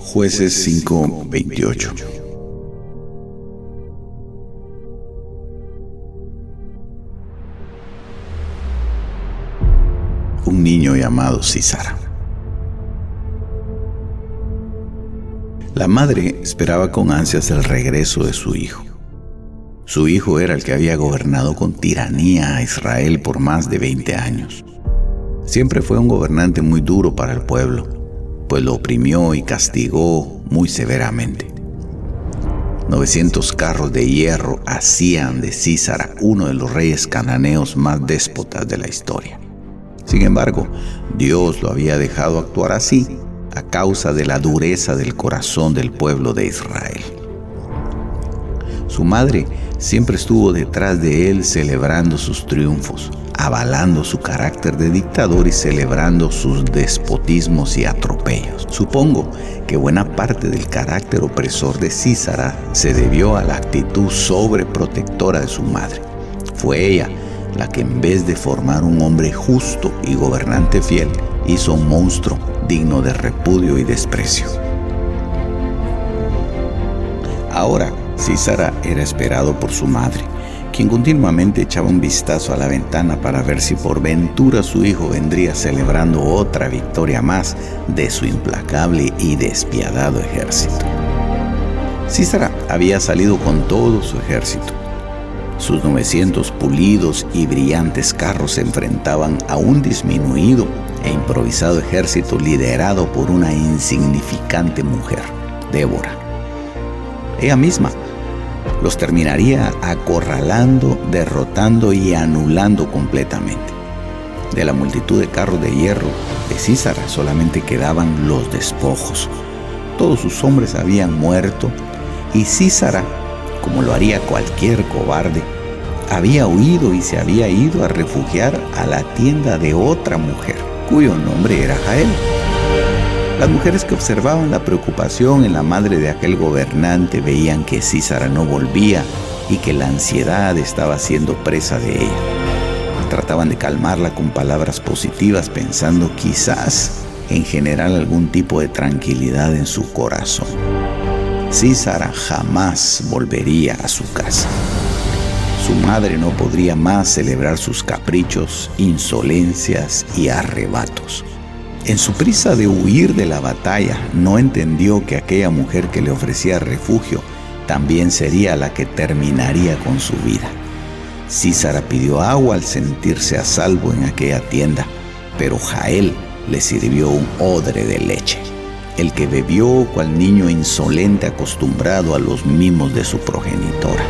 Jueces 5:28. Un niño llamado Sísara. La madre esperaba con ansias el regreso de su hijo. Su hijo era el que había gobernado con tiranía a Israel por más de 20 años. Siempre fue un gobernante muy duro para el pueblo, pues lo oprimió y castigó muy severamente. 900 carros de hierro hacían de Sísara uno de los reyes cananeos más déspotas de la historia. Sin embargo, Dios lo había dejado actuar así a causa de la dureza del corazón del pueblo de Israel. Su madre siempre estuvo detrás de él celebrando sus triunfos, avalando su carácter de dictador y celebrando sus despotismos y atropellos. Supongo que buena parte del carácter opresor de Sísara se debió a la actitud sobreprotectora de su madre. Fue ella la que, en vez de formar un hombre justo y gobernante fiel, hizo un monstruo digno de repudio y desprecio. Ahora, Sísara era esperado por su madre, quien continuamente echaba un vistazo a la ventana para ver si por ventura su hijo vendría celebrando otra victoria más de su implacable y despiadado ejército. Sísara había salido con todo su ejército. Sus 900 pulidos y brillantes carros se enfrentaban a un disminuido e improvisado ejército liderado por una insignificante mujer, Débora. Ella misma los terminaría acorralando, derrotando y anulando completamente. De la multitud de carros de hierro de Sísara solamente quedaban los despojos. Todos sus hombres habían muerto y Sísara, como lo haría cualquier cobarde, había huido y se había ido a refugiar a la tienda de otra mujer, cuyo nombre era Jael. Las mujeres que observaban la preocupación en la madre de aquel gobernante veían que Sísara no volvía y que la ansiedad estaba siendo presa de ella. Trataban de calmarla con palabras positivas, pensando quizás en generar algún tipo de tranquilidad en su corazón. Sísara jamás volvería a su casa. Su madre no podría más celebrar sus caprichos, insolencias y arrebatos. En su prisa de huir de la batalla, no entendió que aquella mujer que le ofrecía refugio también sería la que terminaría con su vida. Sísara pidió agua al sentirse a salvo en aquella tienda, pero Jael le sirvió un odre de leche, el que bebió cual niño insolente acostumbrado a los mimos de su progenitora.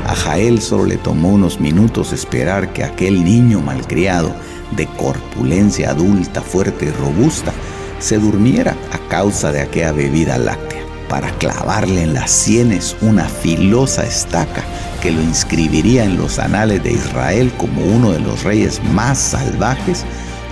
A Jael solo le tomó unos minutos esperar que aquel niño malcriado, de corpulencia adulta, fuerte y robusta, se durmiera a causa de aquella bebida láctea, para clavarle en las sienes una filosa estaca que lo inscribiría en los anales de Israel como uno de los reyes más salvajes,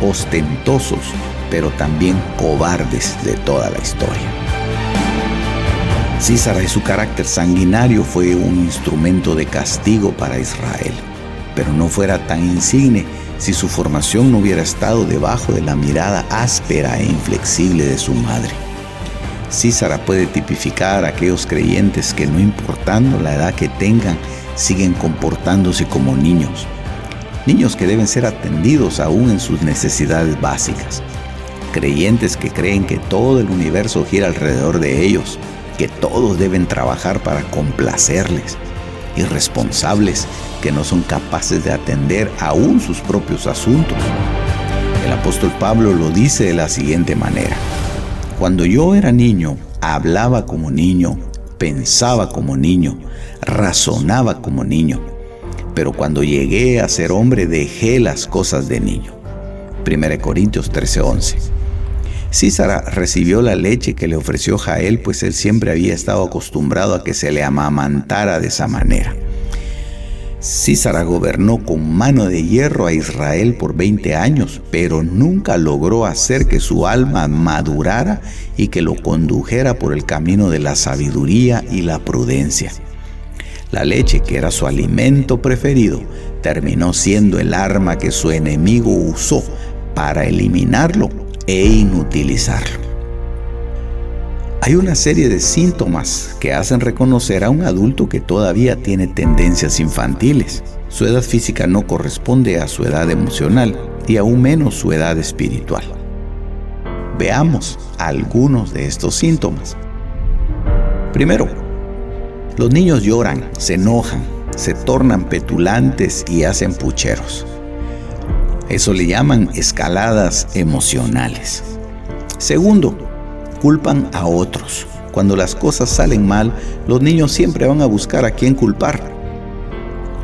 ostentosos, pero también cobardes de toda la historia. Sísara y su carácter sanguinario fue un instrumento de castigo para Israel, pero no fuera tan insigne si su formación no hubiera estado debajo de la mirada áspera e inflexible de su madre. Sísara puede tipificar a aquellos creyentes que, no importando la edad que tengan, siguen comportándose como niños. Niños que deben ser atendidos aún en sus necesidades básicas. Creyentes que creen que todo el universo gira alrededor de ellos, que todos deben trabajar para complacerles. Irresponsables que no son capaces de atender aún sus propios asuntos. El apóstol Pablo lo dice de la siguiente manera: cuando yo era niño, hablaba como niño, pensaba como niño, razonaba como niño, pero cuando llegué a ser hombre dejé las cosas de niño. 1 Corintios 13:11. Sísara recibió la leche que le ofreció Jael, pues él siempre había estado acostumbrado a que se le amamantara de esa manera. Sísara gobernó con mano de hierro a Israel por 20 años, pero nunca logró hacer que su alma madurara y que lo condujera por el camino de la sabiduría y la prudencia. La leche, que era su alimento preferido, terminó siendo el arma que su enemigo usó para eliminarlo e inutilizarlo. Hay una serie de síntomas que hacen reconocer a un adulto que todavía tiene tendencias infantiles. Su edad física no corresponde a su edad emocional y aún menos su edad espiritual. Veamos algunos de estos síntomas. Primero, los niños lloran, se enojan, se tornan petulantes y hacen pucheros. Eso le llaman escaladas emocionales. Segundo, culpan a otros. Cuando las cosas salen mal, los niños siempre van a buscar a quién culpar.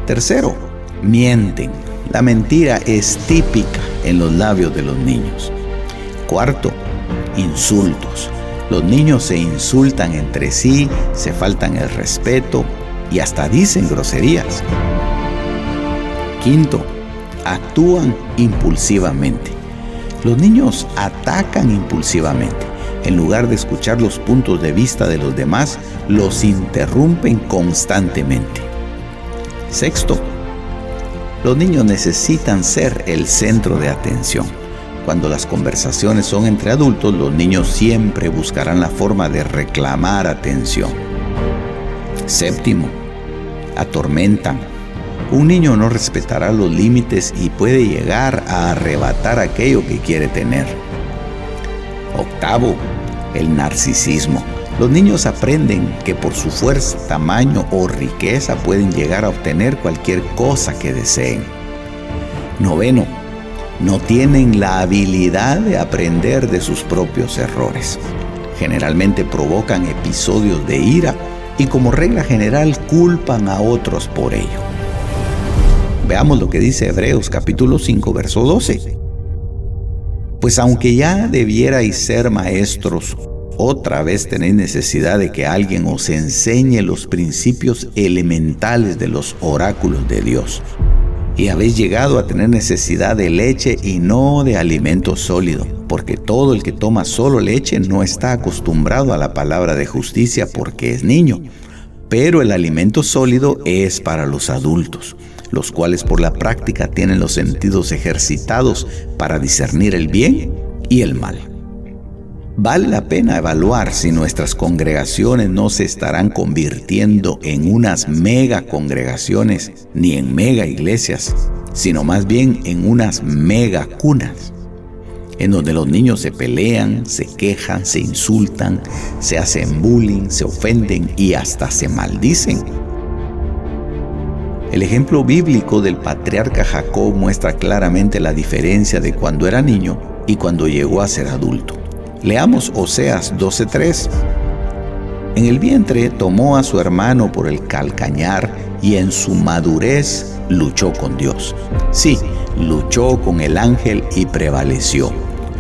Tercero, mienten. La mentira es típica en los labios de los niños. Cuarto, insultos. Los niños se insultan entre sí, se faltan el respeto y hasta dicen groserías. Quinto, actúan impulsivamente. Los niños atacan impulsivamente. En lugar de escuchar los puntos de vista de los demás, los interrumpen constantemente. Sexto, los niños necesitan ser el centro de atención. Cuando las conversaciones son entre adultos, los niños siempre buscarán la forma de reclamar atención. Séptimo, atormentan. Un niño no respetará los límites y puede llegar a arrebatar aquello que quiere tener. Octavo, el narcisismo. Los niños aprenden que por su fuerza, tamaño o riqueza pueden llegar a obtener cualquier cosa que deseen. Noveno, no tienen la habilidad de aprender de sus propios errores. Generalmente provocan episodios de ira y como regla general culpan a otros por ello. Veamos lo que dice Hebreos capítulo 5, verso 12. Pues aunque ya debierais ser maestros, otra vez tenéis necesidad de que alguien os enseñe los principios elementales de los oráculos de Dios. Y habéis llegado a tener necesidad de leche y no de alimento sólido, porque todo el que toma solo leche no está acostumbrado a la palabra de justicia porque es niño. Pero el alimento sólido es para los adultos, los cuales por la práctica tienen los sentidos ejercitados para discernir el bien y el mal. Vale la pena evaluar si nuestras congregaciones no se estarán convirtiendo en unas mega congregaciones ni en mega iglesias, sino más bien en unas mega cunas, en donde los niños se pelean, se quejan, se insultan, se hacen bullying, se ofenden y hasta se maldicen. El ejemplo bíblico del patriarca Jacob muestra claramente la diferencia de cuando era niño y cuando llegó a ser adulto. Leamos Oseas 12:3. En el vientre tomó a su hermano por el calcañar y en su madurez luchó con Dios. Sí, luchó con el ángel y prevaleció.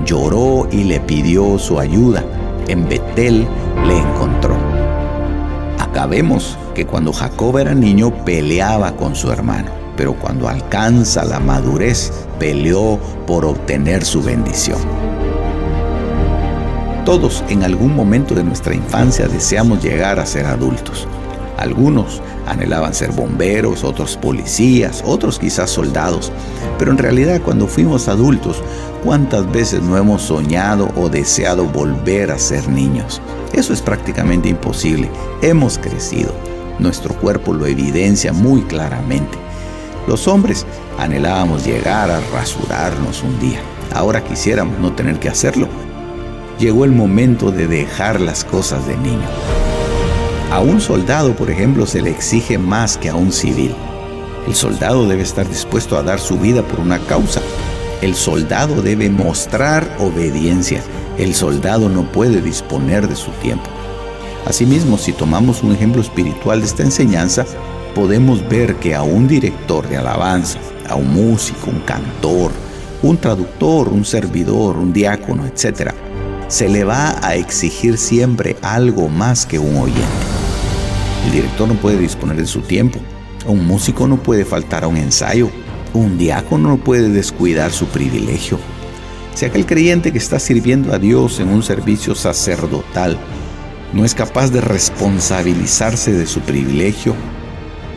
Lloró y le pidió su ayuda. En Betel le encontró. Acá vemos que cuando Jacob era niño peleaba con su hermano, pero cuando alcanza la madurez peleó por obtener su bendición. Todos en algún momento de nuestra infancia deseamos llegar a ser adultos. Algunos anhelaban ser bomberos, otros policías, otros quizás soldados. Pero en realidad cuando fuimos adultos, ¿cuántas veces no hemos soñado o deseado volver a ser niños? Eso es prácticamente imposible. Hemos crecido. Nuestro cuerpo lo evidencia muy claramente. Los hombres anhelábamos llegar a rasurarnos un día. Ahora quisiéramos no tener que hacerlo. Llegó el momento de dejar las cosas de niño. A un soldado, por ejemplo, se le exige más que a un civil. El soldado debe estar dispuesto a dar su vida por una causa. El soldado debe mostrar obediencia. El soldado no puede disponer de su tiempo. Asimismo, si tomamos un ejemplo espiritual de esta enseñanza, podemos ver que a un director de alabanza, a un músico, un cantor, un traductor, un servidor, un diácono, etc., se le va a exigir siempre algo más que un oyente. El director no puede disponer de su tiempo. Un músico no puede faltar a un ensayo. Un diácono no puede descuidar su privilegio. Si aquel creyente que está sirviendo a Dios en un servicio sacerdotal no es capaz de responsabilizarse de su privilegio,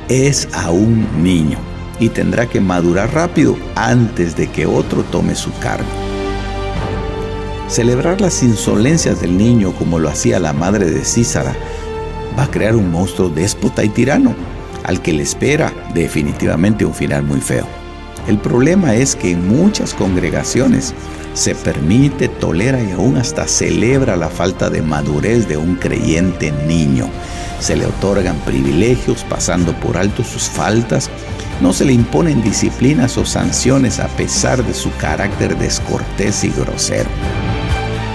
es aún niño y tendrá que madurar rápido antes de que otro tome su cargo. Celebrar las insolencias del niño como lo hacía la madre de Sísara va a crear un monstruo déspota y tirano, al que le espera definitivamente un final muy feo. El problema es que en muchas congregaciones se permite, tolera y aún hasta celebra la falta de madurez de un creyente niño. Se le otorgan privilegios pasando por alto sus faltas. No se le imponen disciplinas o sanciones a pesar de su carácter descortés y grosero.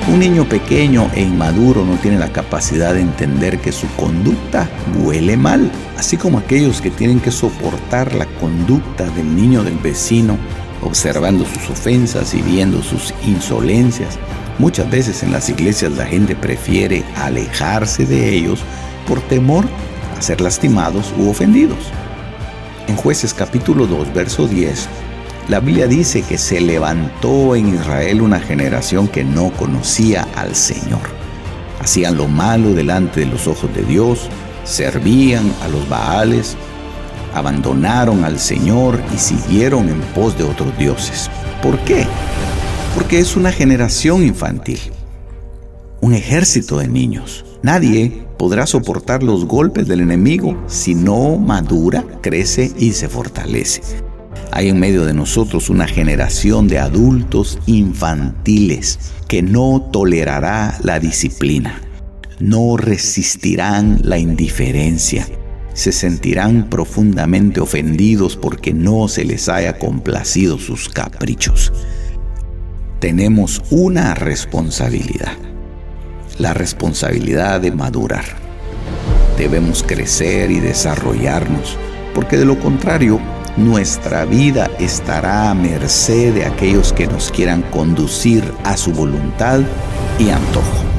Un niño pequeño e inmaduro no tiene la capacidad de entender que su conducta huele mal, así como aquellos que tienen que soportar la conducta del niño del vecino, observando sus ofensas y viendo sus insolencias. Muchas veces en las iglesias la gente prefiere alejarse de ellos por temor a ser lastimados u ofendidos. En Jueces capítulo 2, verso 10, la Biblia dice que se levantó en Israel una generación que no conocía al Señor. Hacían lo malo delante de los ojos de Dios, servían a los Baales, abandonaron al Señor y siguieron en pos de otros dioses. ¿Por qué? Porque es una generación infantil, un ejército de niños. Nadie podrá soportar los golpes del enemigo si no madura, crece y se fortalece. Hay en medio de nosotros una generación de adultos infantiles que no tolerará la disciplina, no resistirán la indiferencia, se sentirán profundamente ofendidos porque no se les haya complacido sus caprichos. Tenemos una responsabilidad, la responsabilidad de madurar. Debemos crecer y desarrollarnos, porque de lo contrario, nuestra vida estará a merced de aquellos que nos quieran conducir a su voluntad y antojo.